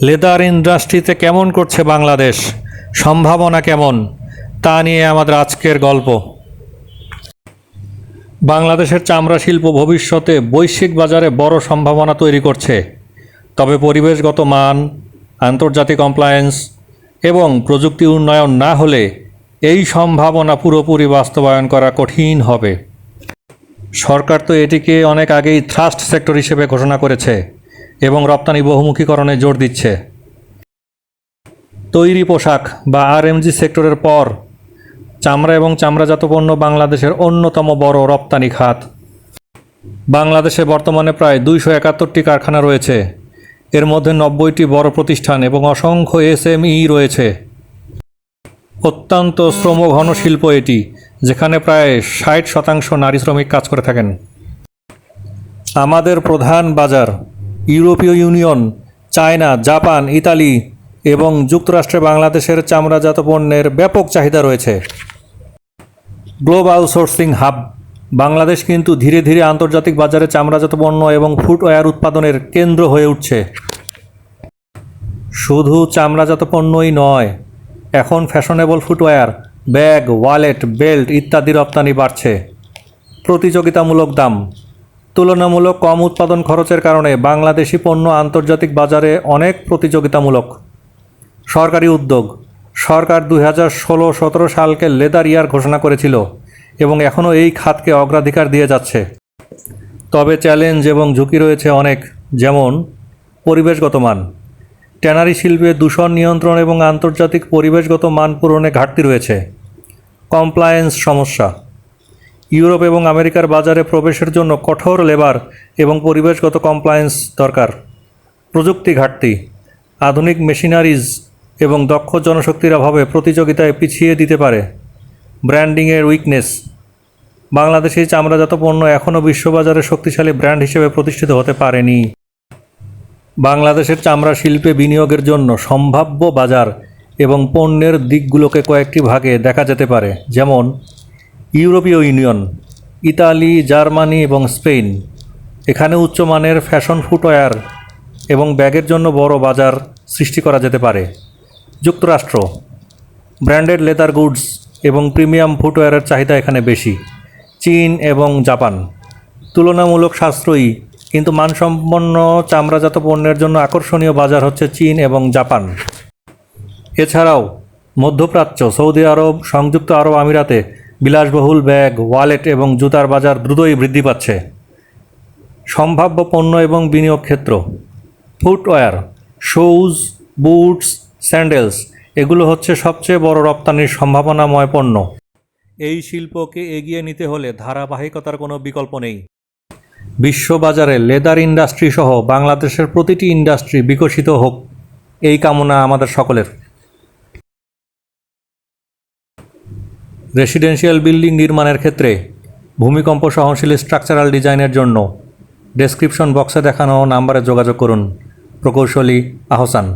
Leather ইন্ডাস্ট্রিতে কেমন করছে বাংলাদেশ, সম্ভাবনা কেমন, তা নিয়ে আমাদের আজকের গল্প। বাংলাদেশের চামড়া শিল্প ভবিষ্যতে বৈশ্বিক বাজারে বড় সম্ভাবনা তৈরি করছে। তবে পরিবেশগত মান, আন্তর্জাতিক কমপ্লায়েন্স এবং প্রযুক্তি উন্নয়ন না হলে এই সম্ভাবনা পুরোপুরি বাস্তবায়ন করা কঠিন হবে। সরকার তো এটিকে অনেক আগেই থ্রাস্ট সেক্টর হিসেবে ঘোষণা করেছে এবং রপ্তানি বহুমুখীকরণে জোর দিচ্ছে। তৈরি পোশাক বা আরএমজি সেক্টরের পর চামড়া এবং চামড়াজাত পণ্য বাংলাদেশের অন্যতম বড় রপ্তানি খাত। বাংলাদেশে বর্তমানে প্রায় 271টি কারখানা রয়েছে। এর মধ্যে 90টি বড় প্রতিষ্ঠান এবং অসংখ্য এসএমই রয়েছে। অত্যন্ত শ্রমঘন শিল্প এটি, যেখানে প্রায় 60% নারী শ্রমিক কাজ করে থাকেন। আমাদের প্রধান বাজার ইউরোপীয় ইউনিয়ন, চায়না, জাপান, ইতালি এবং যুক্তরাষ্ট্রে বাংলাদেশের চামড়াজাত পণ্যের ব্যাপক চাহিদা রয়েছে। গ্লোবাল সোর্সিং হাব বাংলাদেশ কিন্তু ধীরে ধীরে আন্তর্জাতিক বাজারে চামড়াজাত পণ্য এবং ফুটওয়্যার উৎপাদনের কেন্দ্র হয়ে উঠছে। শুধু চামড়াজাত পণ্যই নয়, এখন fashionable footwear, bag, wallet, belt ইত্যাদি রপ্তানি বাড়ছে। প্রতিযোগিতামূলক দাম, তুলনামূলক কম উৎপাদন খরচের কারণে বাংলাদেশি পণ্য আন্তর্জাতিক বাজারে অনেক প্রতিযোগিতামূলক। সরকারি উদ্যোগ, সরকার 2016-17 সালকে লেদার ইয়ার ঘোষণা করেছিল এবং এখনও এই খাতকে অগ্রাধিকার দিয়ে যাচ্ছে। তবে চ্যালেঞ্জ এবং ঝুঁকি রয়েছে অনেক, যেমন পরিবেশগত মান। ট্যানারি শিল্পে দূষণ নিয়ন্ত্রণ এবং আন্তর্জাতিক পরিবেশগত মান পূরণে ঘাটতি রয়েছে। কমপ্লায়েন্স সমস্যা, ইউরোপ এবং আমেরিকার বাজারে প্রবেশের জন্য কঠোর লেবার এবং পরিবেশগত কমপ্লায়েন্স দরকার। প্রযুক্তি ঘাটতি, আধুনিক মেশিনারিজ এবং দক্ষ জনশক্তির অভাবে প্রতিযোগিতায় পিছিয়ে দিতে পারে। ব্র্যান্ডিংয়ের উইকনেস, বাংলাদেশি চামড়াজাত পণ্য এখনও বিশ্ববাজারে শক্তিশালী ব্র্যান্ড হিসেবে প্রতিষ্ঠিত হতে পারেনি। বাংলাদেশের চামড়া শিল্পে বিনিয়োগের জন্য সম্ভাব্য বাজার এবং পণ্যের দিকগুলোকে কয়েকটি ভাগে দেখা যেতে পারে, যেমন ইউরোপীয় ইউনিয়ন, ইতালি, জার্মানি এবং স্পেন। এখানে উচ্চমানের ফ্যাশন ফুটওয়্যার এবং ব্যাগের জন্য বড় বাজার সৃষ্টি করা যেতে পারে। যুক্তরাষ্ট্র, ব্র্যান্ডেড লেদার গুডস এবং প্রিমিয়াম ফুটওয়্যারের চাহিদা এখানে বেশি। চীন এবং জাপান, তুলনামূলক সাশ্রয়ী কিন্তু মানসম্পন্ন চামড়াজাত পণ্যের জন্য আকর্ষণীয় বাজার হচ্ছে চীন এবং জাপান। এছাড়াও মধ্যপ্রাচ্য, সৌদি আরব, সংযুক্ত আরব আমিরাতে বিলাসবহুল ব্যাগ, ওয়ালেট এবং জুতার বাজার দ্রুতই বৃদ্ধি পাচ্ছে। সম্ভাব্য পণ্য এবং বিনিয়োগ ক্ষেত্র, ফুটওয়্যার, শুজ, বুটস, স্যান্ডেলস এগুলো হচ্ছে সবচেয়ে বড় রপ্তানির সম্ভাবনাময় পণ্য। এই শিল্পকে এগিয়ে নিতে হলে ধারাবাহিকতার কোনো বিকল্প নেই। বিশ্ববাজারে লেদার ইন্ডাস্ট্রি সহ বাংলাদেশের প্রতিটি ইন্ডাস্ট্রি বিকশিত হোক, এই কামনা আমাদের সকলের। রেসিডেন্সিয়াল বিল্ডিং নির্মাণের ক্ষেত্রে ভূমিকম্প সহনশীল স্ট্রাকচারাল ডিজাইনের জন্য ডেসক্রিপশন বক্সে দেখানো নাম্বারে যোগাযোগ করুন। প্রকৌশলী আহসান।